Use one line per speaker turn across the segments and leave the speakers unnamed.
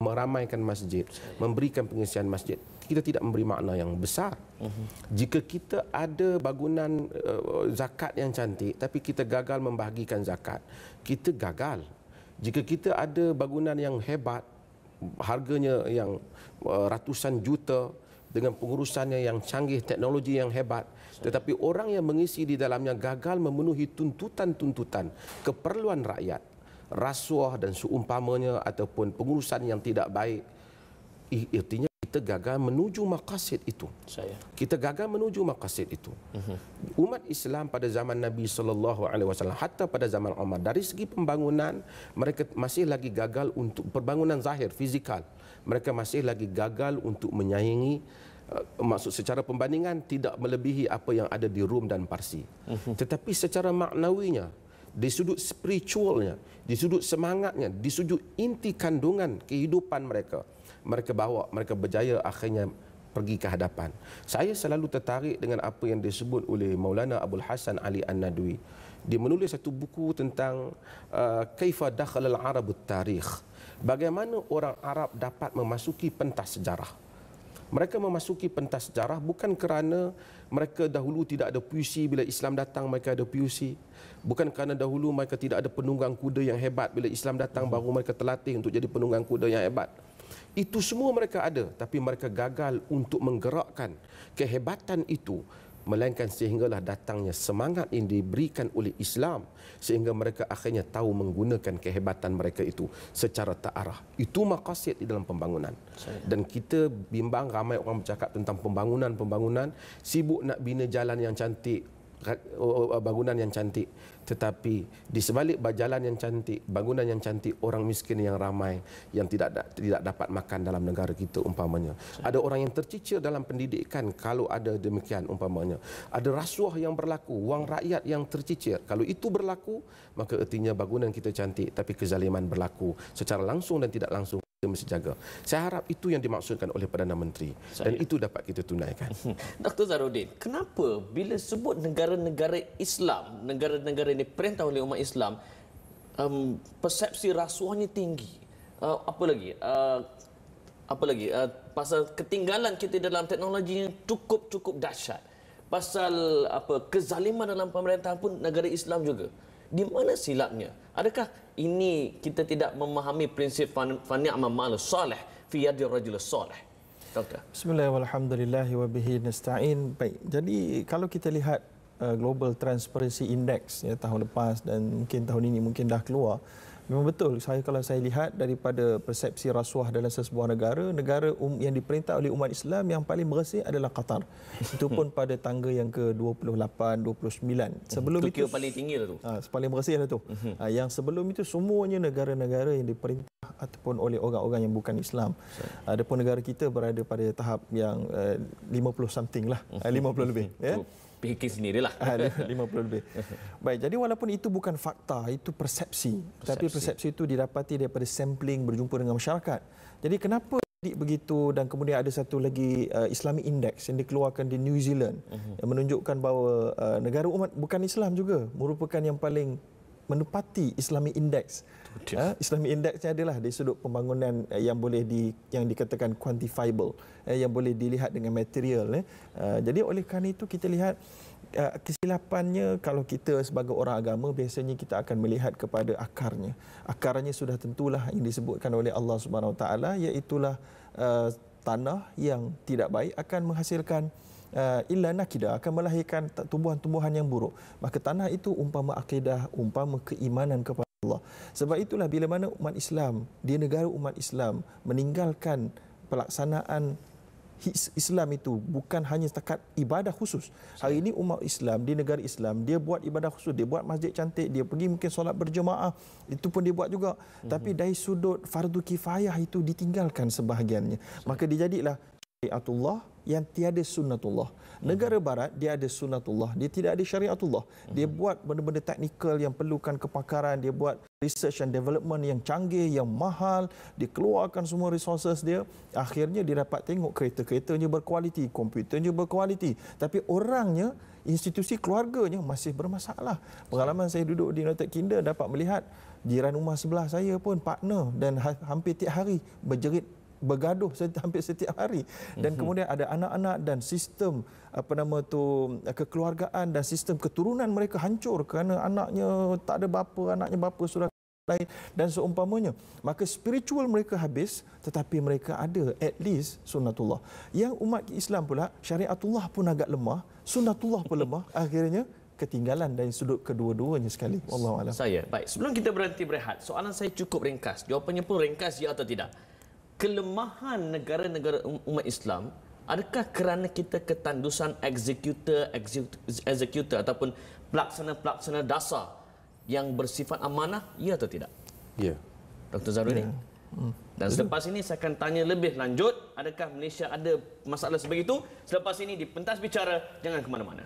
meramaikan masjid, memberikan pengisian masjid, kita tidak memberi makna yang besar. Jika kita ada bangunan zakat yang cantik tapi kita gagal membahagikan zakat, kita gagal. Jika kita ada bangunan yang hebat, harganya yang ratusan juta, dengan pengurusannya yang canggih, teknologi yang hebat, tetapi orang yang mengisi di dalamnya gagal memenuhi tuntutan-tuntutan keperluan rakyat, rasuah dan seumpamanya, ataupun pengurusan yang tidak baik, artinya kita gagal menuju maqasid itu. Kita gagal menuju maqasid itu. Umat Islam pada zaman Nabi SAW, hatta pada zaman Umar, dari segi pembangunan mereka masih lagi gagal untuk pembangunan zahir, fizikal. Mereka masih lagi gagal untuk menyaingi, maksud secara pembandingan tidak melebihi apa yang ada di Rom dan Parsi. Tetapi secara maknawinya, di sudut spiritualnya, di sudut semangatnya, di sudut inti kandungan kehidupan mereka, mereka berjaya akhirnya pergi ke hadapan. Saya selalu tertarik dengan apa yang disebut oleh Maulana Abul Hasan Ali An-Nadwi. Dia menulis satu buku tentang Kaifa Dakhala al-Arab at-Tarikh. Bagaimana orang Arab dapat memasuki pentas sejarah. Mereka memasuki pentas sejarah bukan kerana mereka dahulu tidak ada puisi, bila Islam datang mereka ada puisi. Bukan kerana dahulu mereka tidak ada penunggang kuda yang hebat, bila Islam datang baru mereka terlatih untuk jadi penunggang kuda yang hebat. Itu semua mereka ada, tapi mereka gagal untuk menggerakkan kehebatan itu, melainkan sehinggalah datangnya semangat yang diberikan oleh Islam, sehingga mereka akhirnya tahu menggunakan kehebatan mereka itu secara ta'arah. Itu maqasid di dalam pembangunan. Dan kita bimbang ramai orang bercakap tentang pembangunan, sibuk nak bina jalan yang cantik, bangunan yang cantik, tetapi di sebalik jalan yang cantik, bangunan yang cantik, orang miskin yang ramai yang tidak dapat makan dalam negara kita umpamanya. Ada orang yang tercicir dalam pendidikan kalau ada demikian umpamanya. Ada rasuah yang berlaku, wang rakyat yang tercicir. Kalau itu berlaku, maka artinya bangunan kita cantik tapi kezaliman berlaku secara langsung dan tidak langsung. Kita mesti jaga. Saya harap itu yang dimaksudkan oleh Perdana Menteri dan itu dapat kita tunaikan.
Dr. Zahrudin, kenapa bila sebut negara-negara Islam, negara-negara ini perintah oleh umat Islam, persepsi rasuahnya tinggi? Apa lagi? Pasal ketinggalan kita dalam teknologi yang cukup dahsyat. Pasal kezaliman dalam pemerintahan pun negara Islam juga. Di mana silapnya? Adakah ini kita tidak memahami prinsip fani'mal mal salih fi yadi rajul salih? Doktor.
Bismillahirrahmanirrahim. Walhamdulillahi wa bihi nasta'in. Baik. Jadi kalau kita lihat Global Transparency Index ya, tahun lepas dan mungkin tahun ini mungkin dah keluar. Memang betul, kalau saya lihat daripada persepsi rasuah dalam sesebuah negara yang diperintah oleh umat Islam yang paling bersih adalah Qatar. Itu pun pada tangga yang ke-28, 29. Sebelum itu
paling tinggi lah tu.
Paling bersih lah tu. Yang sebelum itu semuanya negara-negara yang diperintah ataupun oleh orang-orang yang bukan Islam. Adapun negara kita berada pada tahap yang 50 something lah, 50 lebih ya.
Fikir sendirilah.
50 lebih. Baik, jadi walaupun itu bukan fakta, itu persepsi. Tapi persepsi itu didapati daripada sampling berjumpa dengan masyarakat. Jadi kenapa begitu, dan kemudian ada satu lagi Islamic Index yang dikeluarkan di New Zealand yang menunjukkan bahawa negara umat bukan Islam juga merupakan yang paling menepati Islamic Index. Islamic Index adalah dari sudut pembangunan yang boleh yang dikatakan quantifiable, yang boleh dilihat dengan material. Jadi oleh kerana itu kita lihat kesilapannya kalau kita sebagai orang agama biasanya kita akan melihat kepada akarnya. Akarnya sudah tentulah yang disebutkan oleh Allah Subhanahu Wa Taala, iaitulah tanah yang tidak baik akan menghasilkan illa nakida, akan melahirkan tumbuhan-tumbuhan yang buruk. Maka tanah itu umpama akidah, umpama keimanan kepada Allah. Sebab itulah bila mana umat Islam di negara umat Islam meninggalkan pelaksanaan Islam itu bukan hanya setakat ibadah khusus. Hari ini umat Islam di negara Islam dia buat ibadah khusus, dia buat masjid cantik, dia pergi mungkin solat berjemaah, itu pun dia buat juga. Tapi dari sudut fardu kifayah itu ditinggalkan sebahagiannya. Maka dijadilah syariatullah yang tiada sunnatullah. Negara barat dia ada sunnatullah, dia tidak ada syariatullah. Dia buat benda-benda teknikal yang perlukan kepakaran, dia buat research and development yang canggih, yang mahal, dia keluarkan semua resources dia. Akhirnya dia dapat tengok kereta-keretanya berkualiti, komputernya berkualiti. Tapi orangnya, institusi keluarganya masih bermasalah. Pengalaman saya duduk di United Kingdom dapat melihat jiran rumah sebelah saya pun partner dan hampir tiap hari bergaduh hampir setiap hari, dan kemudian ada anak-anak dan sistem kekeluargaan dan sistem keturunan mereka hancur kerana anaknya tak ada bapa, anaknya bapa sudah lain dan seumpamanya. Maka spiritual mereka habis, tetapi mereka ada at least sunnatullah. Yang umat Islam pula syariatullah pun agak lemah, sunnatullah pun lemah, akhirnya ketinggalan dari sudut kedua-duanya sekali. Wallahu a'lam.
Baik, sebelum kita berhenti berehat, soalan saya cukup ringkas. Jawapannya pun ringkas, ya atau tidak. Kelemahan negara-negara umat Islam, adakah kerana kita ketandusan eksekutor ataupun pelaksana-pelaksana dasar yang bersifat amanah, ya atau tidak?
Ya.
Dr. Zarudin. Dan selepas ini saya akan tanya lebih lanjut, adakah Malaysia ada masalah sebegitu? Selepas ini di Pentas Bicara, jangan ke mana-mana.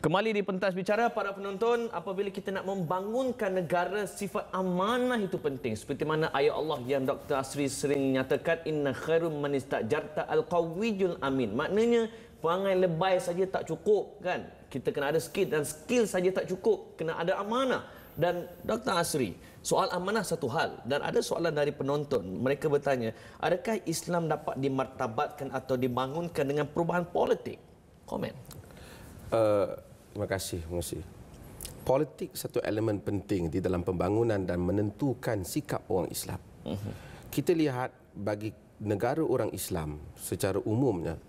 Kembali di Pentas Bicara, para penonton, apabila kita nak membangunkan negara, sifat amanah itu penting. Seperti mana ayat Allah yang Dr. Asri sering nyatakan, inna khairum man istajarta al-qawiyul amin. Maknanya, perangai lebay saja tak cukup, kan? Kita kena ada skill, dan skill saja tak cukup, kena ada amanah. Dan Dr. Asri, soal amanah satu hal, dan ada soalan dari penonton. Mereka bertanya, adakah Islam dapat dimartabatkan atau dibangunkan dengan perubahan politik? Komen.
Terima kasih. Politik satu elemen penting di dalam pembangunan dan menentukan sikap orang Islam. Kita lihat bagi negara orang Islam secara umumnya,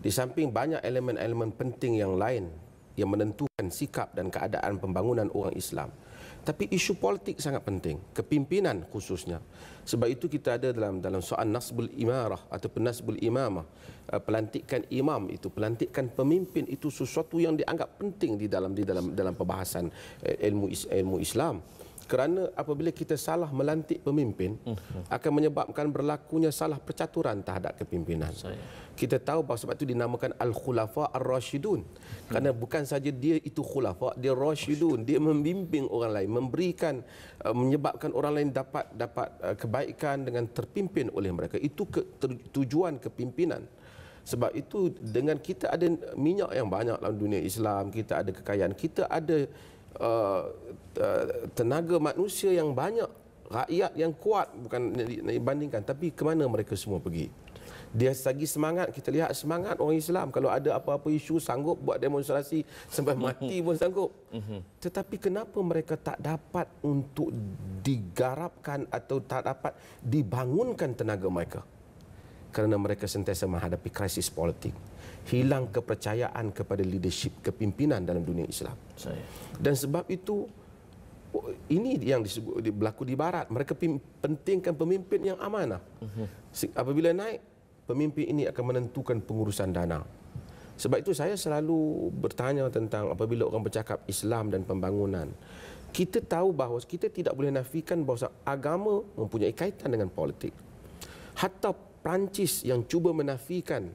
di samping banyak elemen-elemen penting yang lain yang menentukan sikap dan keadaan pembangunan orang Islam, tapi isu politik sangat penting, kepimpinan khususnya. Sebab itu kita ada dalam soal nasbul imarah ataupun nasbul imamah, pelantikan imam itu, pelantikan pemimpin itu sesuatu yang dianggap penting di dalam pembahasan ilmu Islam. Kerana apabila kita salah melantik pemimpin, akan menyebabkan berlakunya salah percaturan terhadap kepimpinan. Kita tahu bahawa sebab itu dinamakan Al-Khulafa Ar-Rashidun. Kerana bukan saja dia itu khulafa, dia Rashidun, dia membimbing orang lain, memberikan, menyebabkan orang lain dapat kebaikan dengan terpimpin oleh mereka. Itu tujuan kepimpinan. Sebab itu dengan kita ada minyak yang banyak dalam dunia Islam, kita ada kekayaan, kita ada tenaga manusia yang banyak, rakyat yang kuat, bukan dibandingkan, tapi ke mana mereka semua pergi? Dia sagi semangat, kita lihat semangat orang Islam, kalau ada apa-apa isu sanggup buat demonstrasi sampai mati pun sanggup. Tetapi kenapa mereka tak dapat untuk digarapkan atau tak dapat dibangunkan tenaga mereka? Kerana mereka sentiasa menghadapi krisis politik, hilang kepercayaan kepada leadership, kepimpinan dalam dunia Islam. Dan sebab itu ini yang berlaku di Barat. Mereka pentingkan pemimpin yang amanah. Apabila naik, pemimpin ini akan menentukan pengurusan dana. Sebab itu saya selalu bertanya tentang apabila orang bercakap Islam dan pembangunan, kita tahu bahawa kita tidak boleh nafikan bahawa agama mempunyai kaitan dengan politik. Hatta Perancis yang cuba menafikan,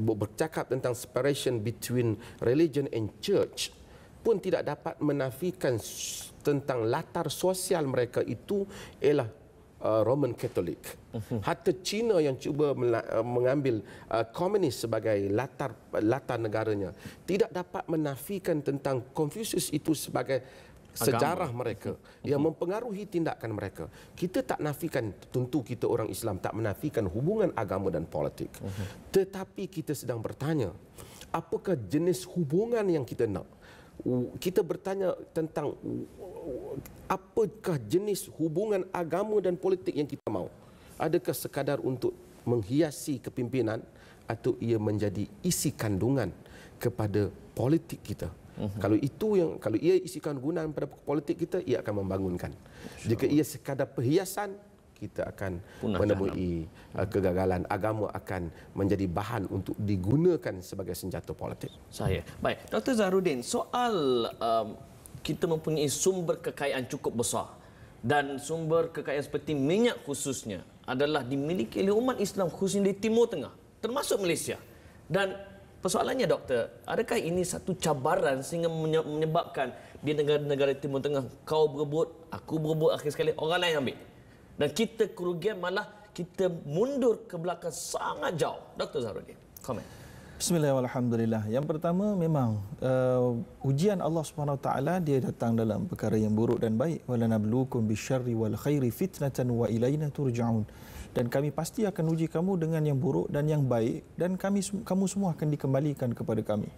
bercakap tentang separation between religion and church, pun tidak dapat menafikan tentang latar sosial mereka itu ialah Roman Catholic. Hatta China yang cuba mengambil komunis sebagai latar negaranya, tidak dapat menafikan tentang Confucius itu sebagai sejarah mereka yang mempengaruhi tindakan mereka. Kita tak nafikan, tentu kita orang Islam tak menafikan hubungan agama dan politik. Tetapi kita sedang bertanya, apakah jenis hubungan yang kita nak? Kita bertanya tentang apakah jenis hubungan agama dan politik yang kita mahu? Adakah sekadar untuk menghiasi kepimpinan atau ia menjadi isi kandungan kepada politik kita? Kalau ia isi kandungan pada politik kita, ia akan membangunkan. Jika ia sekadar perhiasan, kita akan
Punah
menemui kegagalan. Agama akan menjadi bahan untuk digunakan sebagai senjata politik.
Baik, Dr. Zahruddin, soal kita mempunyai sumber kekayaan cukup besar dan sumber kekayaan seperti minyak khususnya adalah dimiliki oleh umat Islam khususnya di Timur Tengah, termasuk Malaysia. Dan persoalannya, doktor, adakah ini satu cabaran sehingga menyebabkan di negara-negara Timur Tengah kau berebut, aku berebut, akhir sekali orang lain ambil. Dan kita kerugian malah kita mundur ke belakang sangat jauh. Dr. Zahruddin, komen.
Bismillahirrahmanirrahim. Yang pertama memang ujian Allah Subhanahu Wa Taala dia datang dalam perkara yang buruk dan baik. Walanabluukum bisyarri wal khairi fitnatan wa ilaina turja'un. Dan kami pasti akan uji kamu dengan yang buruk dan yang baik dan kamu semua akan dikembalikan kepada kami.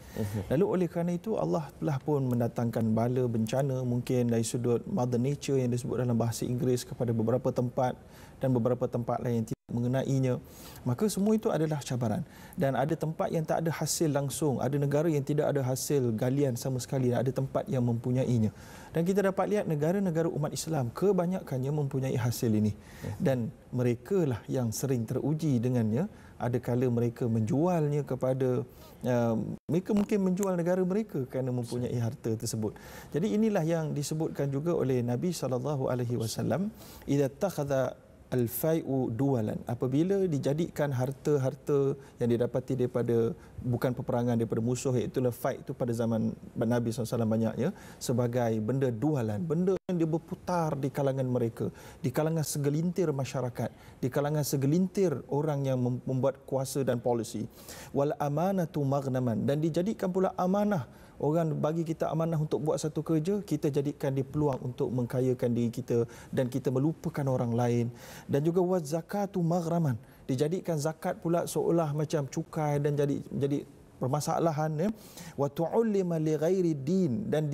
Lalu oleh kerana itu Allah telah pun mendatangkan bala bencana mungkin dari sudut Mother Nature yang disebut dalam bahasa Inggeris kepada beberapa tempat dan beberapa tempat lain yang tidak mengenainya. Maka semua itu adalah cabaran. Dan ada tempat yang tak ada hasil langsung, ada negara yang tidak ada hasil galian sama sekali, ada tempat yang mempunyainya. Dan kita dapat lihat negara-negara umat Islam kebanyakannya mempunyai hasil ini. Dan mereka lah yang sering teruji dengannya. Ada kala mereka menjualnya kepada mereka mungkin menjual negara mereka kerana mempunyai harta tersebut. Jadi inilah yang disebutkan juga oleh Nabi SAW, idza takhadha al-fai'u duwalan, apabila dijadikan harta-harta yang didapati daripada bukan peperangan daripada musuh, iaitu fight itu pada zaman Nabi SAW banyaknya, sebagai benda dualan, benda yang dia berputar di kalangan mereka, di kalangan segelintir masyarakat, di kalangan segelintir orang yang membuat kuasa dan polisi. Wal amanatu maghnaman, dan dijadikan pula amanah. Orang bagi kita amanah untuk buat satu kerja, kita jadikan dia peluang untuk mengkayakan diri kita dan kita melupakan orang lain. Dan juga wa zakatu maghraman, dijadikan zakat pula seolah macam cukai dan jadi permasalahan, ya. Wa tu'allima li ghairi din, dan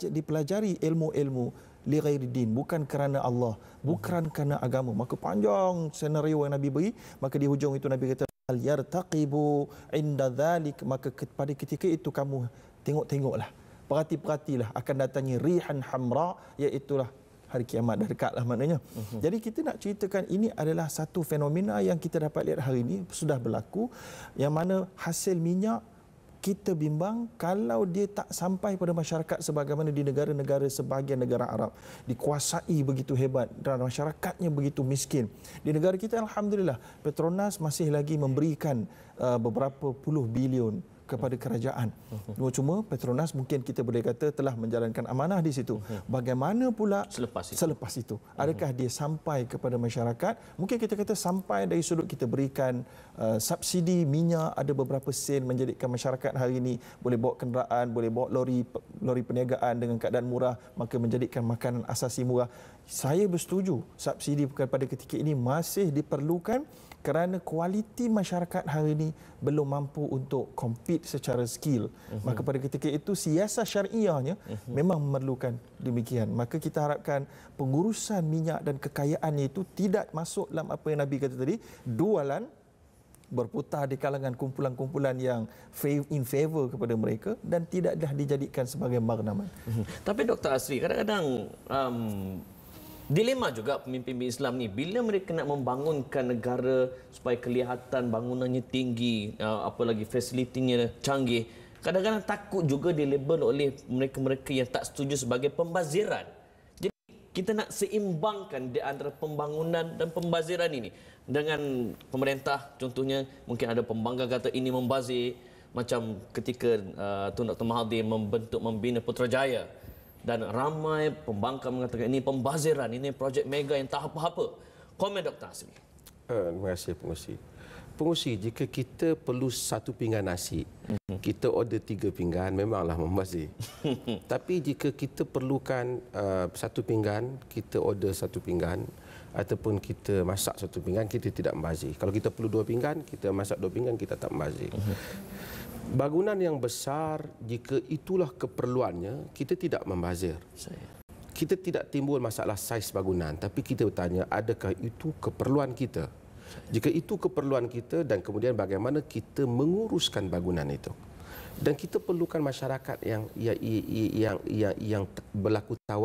dipelajari ilmu-ilmu li ghairi din, bukan kerana Allah, bukan kerana agama. Maka panjang senario yang Nabi beri, maka di hujung itu Nabi kata yartaqibu inda dhalik, maka pada ketika itu kamu tengoklah, perhatilah akan datangnya rihan hamra, iaitulah hari kiamat dah dekatlah maknanya. Jadi kita nak ceritakan ini adalah satu fenomena yang kita dapat lihat hari ini sudah berlaku, yang mana hasil minyak kita bimbang kalau dia tak sampai pada masyarakat sebagaimana di negara-negara sebahagian negara Arab dikuasai begitu hebat dan masyarakatnya begitu miskin. Di negara kita alhamdulillah Petronas masih lagi memberikan beberapa puluh bilion kepada kerajaan. Cuma Petronas mungkin kita boleh kata telah menjalankan amanah di situ. Bagaimana pula selepas itu? Adakah dia sampai kepada masyarakat? Mungkin kita kata sampai dari sudut kita berikan subsidi minyak, ada beberapa sen menjadikan masyarakat hari ini boleh bawa kenderaan, boleh bawa lori perniagaan dengan keadaan murah, maka menjadikan makanan asasi murah. Saya bersetuju subsidi pada ketika ini masih diperlukan kerana kualiti masyarakat hari ini belum mampu untuk compete secara skill. Maka pada ketika itu siasat syariahnya memang memerlukan demikian. Maka kita harapkan pengurusan minyak dan kekayaannya itu tidak masuk dalam apa yang Nabi kata tadi, dualan, berputar di kalangan kumpulan-kumpulan yang in favor kepada mereka dan tidaklah dijadikan sebagai maghnaman.
Tapi Dr. Asri, kadang-kadang dilema juga pemimpin Islam ni bila mereka nak membangunkan negara supaya kelihatan bangunannya tinggi, apalagi fasilitinya canggih, kadang-kadang takut juga dilabel oleh mereka-mereka yang tak setuju sebagai pembaziran. Jadi kita nak seimbangkan di antara pembangunan dan pembaziran ini. Dengan pemerintah contohnya mungkin ada pembangkang kata ini membazir, macam ketika Tun Dr. Mahathir membina Putrajaya. Dan ramai pembangkang mengatakan ini pembaziran, ini projek mega yang tak apa-apa. Komen Dr. Asri.
Terima kasih pengusi. Jika kita perlu satu pinggan nasi, kita order 3 pinggan, memanglah membazir. Tapi jika kita perlukan satu pinggan, kita order 1 pinggan, ataupun kita masak 1 pinggan, kita tidak membazir. Kalau kita perlu 2 pinggan, kita masak 2 pinggan, kita tak membazir. Bangunan yang besar, jika itulah keperluannya, kita tidak membazir. Kita tidak timbul masalah saiz bangunan, tapi kita bertanya, adakah itu keperluan kita? Jika itu keperluan kita, dan kemudian bagaimana kita menguruskan bangunan itu. Dan kita perlukan masyarakat yang berlaku tawar